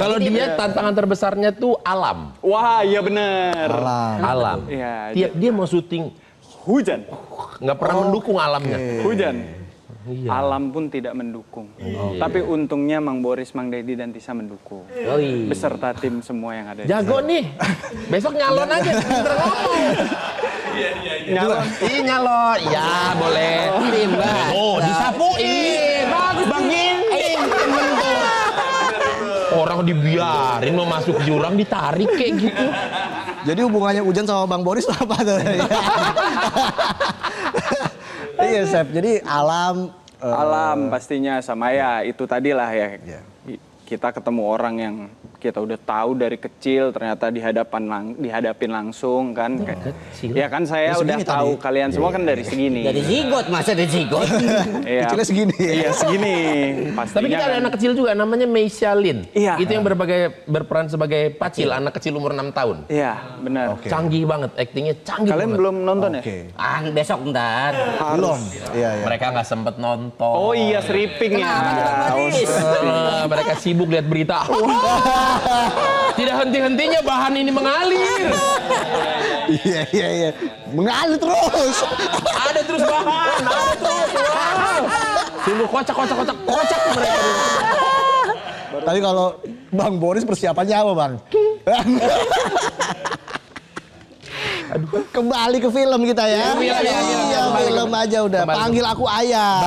Kalau dia tantangan terbesarnya tuh alam. Wah, iya bener. Alam. Iya, Tiap dia mau syuting hujan. nggak pernah mendukung alamnya. Hujan. Alam pun tidak mendukung. Tapi untungnya Mang Boris, Mang Dedi, dan Tisa mendukung. Beserta tim semua yang ada di Jago nih. Besok nyalon aja. Pinter ngomong. Nyalon. Iya nyalon. Iya boleh. Tim, Bang. Oh disapuin. Bagus Bang Ginting. Temen tuh. Orang dibiarin mau masuk jurang ditarik kayak gitu. Jadi hubungannya Ujan sama Bang Boris tuh apa tuh? Iya, Sep. Jadi alam Alam pastinya, sama ya itu tadi lah ya. Kita ketemu orang yang kita udah tahu dari kecil, ternyata dihadapin langsung kan. Ya kan saya Ya, udah segini tahu tadi. kalian semua kan dari segini. Dari zigot, masa dari zigot? Iya. kecilnya segini. Iya segini. Pastinya Tapi kita ada kan. anak kecil juga namanya Meisha Lin. Iya. Itu yang berperan sebagai Pacil, anak kecil umur 6 tahun. Iya benar. Oke. Canggih banget, aktingnya canggih Kalian banget. belum nonton ya? Oke. Besok ntar. Belum. Iya, iya. Mereka nggak sempet nonton. Oh iya stripping ya. Mereka sibuk lihat berita. Tidak henti-hentinya bahan ini mengalir. Iya. Mengalir terus. Ada terus bahan, ada terus. Wow. Sungguh kocak mereka. Tapi kalau Bang Boris persiapannya apa, Bang? Kembali ke film kita ya. Iya, film aja udah. Kembali. Panggil aku ayah.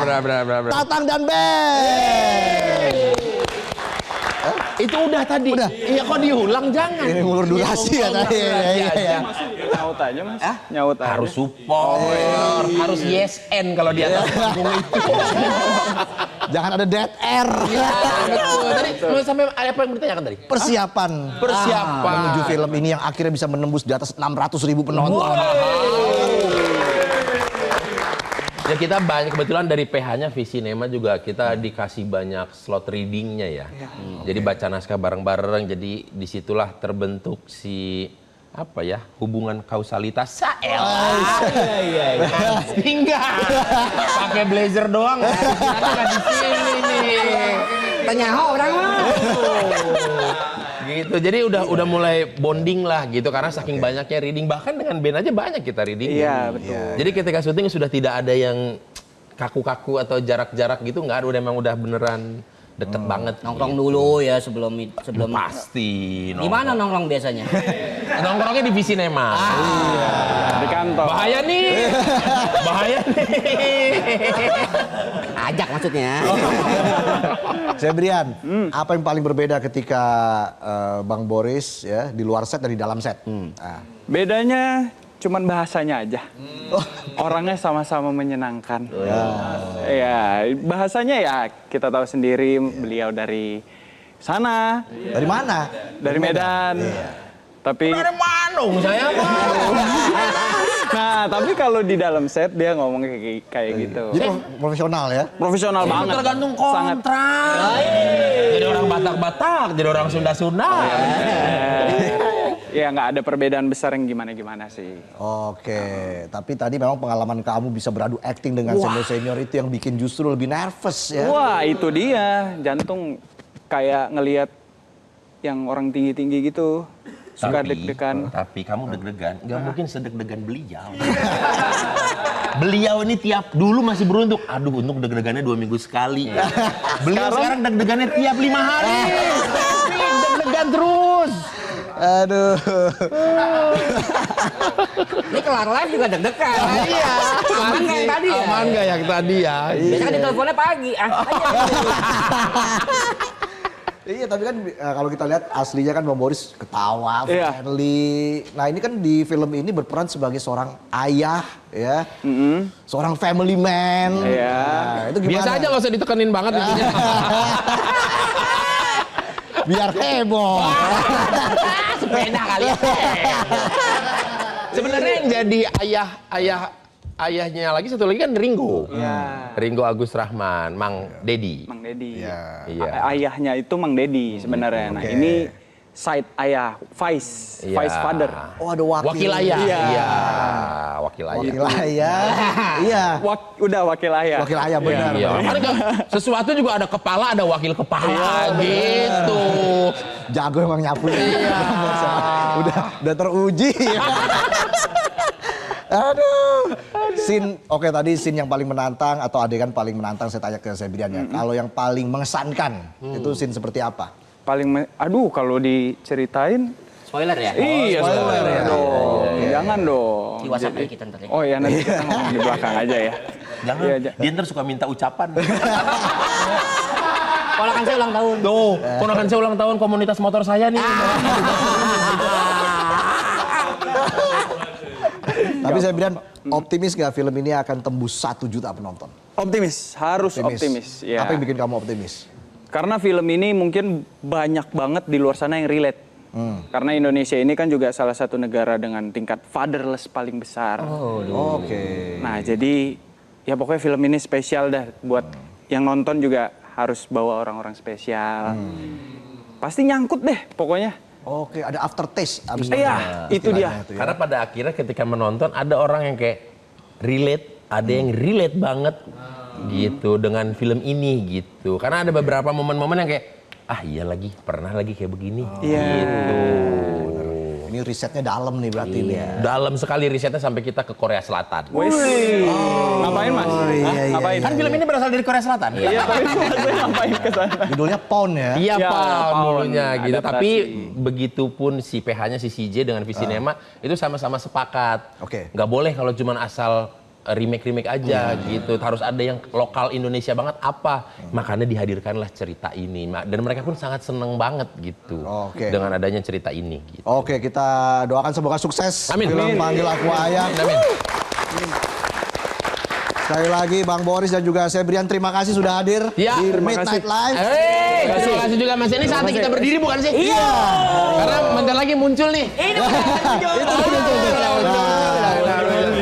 Benar. Tatang dan Ben. Itu udah tadi. Udah. Iya kok diulang jangan. Ini ngulur durasi ya tadi. Iya. Nyaut aja mas. Nyaut aja. Harus support, harus yes and kalau di atas panggung itu. Jangan ada dead air. Betul. Tadi lu sampai apa yang ditanyakan tadi? Persiapan menuju film ini yang akhirnya bisa menembus di atas 600.000 penonton. Ya kita banyak, kebetulan dari PH-nya Visinema juga kita dikasih banyak slot readingnya ya. Jadi baca naskah bareng-bareng, jadi disitulah terbentuk si apa ya, hubungan kausalitas. Iya. Enggak. Pakai blazer doang. Nggak di sini nih. Tanya orang mah. Gitu. Jadi udah mulai bonding lah gitu karena saking banyaknya reading, bahkan dengan band aja banyak kita reading. Iya betul. Jadi ketika syuting sudah tidak ada yang kaku-kaku atau jarak-jarak gitu, nggak ada, memang udah beneran deket banget. Nongkrong dulu ya sebelum Pasti. Di mana nongkrong biasanya? Nongkrongnya di Visinema. Di kantor. Bahaya nih. Bahaya nih. Ajak maksudnya. Sebrian, apa yang paling berbeda ketika Bang Boris ya di luar set dan di dalam set? Nah. Bedanya cuman bahasanya aja. Orangnya sama-sama menyenangkan. Ya, bahasanya ya kita tahu sendiri beliau dari sana. Dari mana? Dari Medan. Tapi Dari Bandung saya mah. nah, tapi kalau di dalam set dia ngomong kayak gitu. Jadi profesional ya? Profesional banget. Tergantung Sangat. kontrak. Jadi orang Batak-Batak, jadi orang Sunda-Sunda. Ya nggak ada perbedaan besar yang gimana-gimana sih. Oke, tapi tadi memang pengalaman kamu bisa beradu acting dengan senior-senior itu yang bikin justru lebih nervous ya? Wah, itu dia. Jantung kayak ngelihat yang orang tinggi-tinggi gitu. Suka deg-degan. Tapi kamu deg-degan, nggak mungkin sedeg-degan beliau. Beliau ini dulu masih beruntung. Aduh, untung deg-degannya 2 minggu sekali. Beliau sekarang deg-degannya tiap 5 hari. Deg-degan terus. Aduh. Ini kelar live juga deg-degan. Iya. Aman nggak yang tadi ya? Aman nggak yang tadi ya? Biasanya kan diteleponnya pagi. Iya, tapi kan kalau kita lihat aslinya kan Bang Boris ketawa, Iya. friendly. Nah ini kan di film ini berperan sebagai seorang ayah ya, seorang family man. Iya. Nah, itu gimana? Biasa aja nggak usah ditekenin banget intinya. Biar heboh. Sepeda kali ya. Sebenarnya yang jadi ayahnya lagi satu lagi kan Ringo. Ringo Agus Rahman, Mang Dedi. Mang Dedi. Iya. Ayahnya itu Mang Dedi sebenarnya. Nah, ini side ayah, vice father. Oh ada wakil. Wakil ayah. Iya. Iya. Wakil ayah. Wakil ayah. Iya. Udah wakil ayah. Wakil ayah benar. Iya. Kan sesuatu juga ada kepala, ada wakil kepala gitu. Jago emang nyapu. Iya. udah teruji. Aduh. Oke tadi scene yang paling menantang atau adegan paling menantang saya tanya ke Sebrian ya. Kalau yang paling mengesankan itu scene seperti apa? Aduh kalau diceritain. Spoiler ya? Iya, spoiler ya dong. Jangan dong. Di WhatsApp aja kita ntar ya. Oh ya nanti kita ngomong di belakang aja ya. Jangan, Iya, dia ntar suka minta ucapan. Ponakan saya ulang tahun. Tuh, ponakan saya ulang tahun komunitas motor saya nih. Tapi saya bilang optimis gak film ini akan tembus 1 juta penonton? Optimis, harus optimis. Ya. Apa yang bikin kamu optimis? Karena film ini mungkin banyak banget di luar sana yang relate. Karena Indonesia ini kan juga salah satu negara dengan tingkat fatherless paling besar. Oke. Nah jadi ya pokoknya film ini spesial dah buat yang nonton juga harus bawa orang-orang spesial. Pasti nyangkut deh pokoknya. Oke, ada aftertaste abis Iya, itu dia. Karena pada akhirnya ketika menonton ada orang yang kayak relate, ada yang relate banget gitu dengan film ini gitu. Karena ada beberapa momen-momen yang kayak iya lagi, pernah lagi kayak begini. Gitu. Ini risetnya dalam nih berarti nih. Dalam sekali risetnya sampai kita ke Korea Selatan. Wes. Ngapain Mas? iya, Ngapain? Kan film ini berasal dari Korea Selatan. Iya, tapi saya ngapain ke sana? Judulnya Pound ya. Iya Ya, Pak, Pound. dulunya gitu. Adaptasi. Tapi begitupun si PH-nya si CJ dengan Visinema itu sama-sama sepakat. Oke. Nggak boleh kalau cuman asal remake aja gitu. Harus ada yang lokal Indonesia banget apa. Makanya dihadirkanlah cerita ini. Dan mereka pun sangat seneng banget gitu. Oke. Dengan adanya cerita ini gitu. Oke, kita doakan semoga sukses. Amin. Film Amin. Panggil Aku Ayah. Amin. Sekali lagi Bang Boris dan juga Sebrian terima kasih sudah hadir Ya, di terima Midnight kasih. Live. Terima kasih juga Mas. Ini saatnya kita berdiri bukan sih? Iya. Karena bentar lagi muncul nih. Itu betul.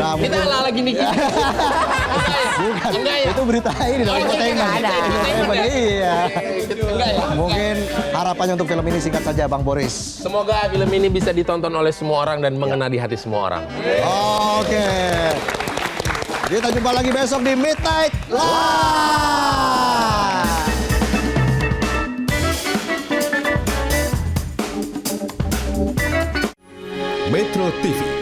Nah, Kita ala lagi nih. bukan. Enggak ya? Itu berita ini dong. Enggak ada. Iya. Enggak ya? Mungkin harapannya untuk film ini singkat saja Bang Boris. Semoga film ini bisa ditonton oleh semua orang dan mengena di hati semua orang. Oke. Kita jumpa lagi besok di Midnight Live. Metro TV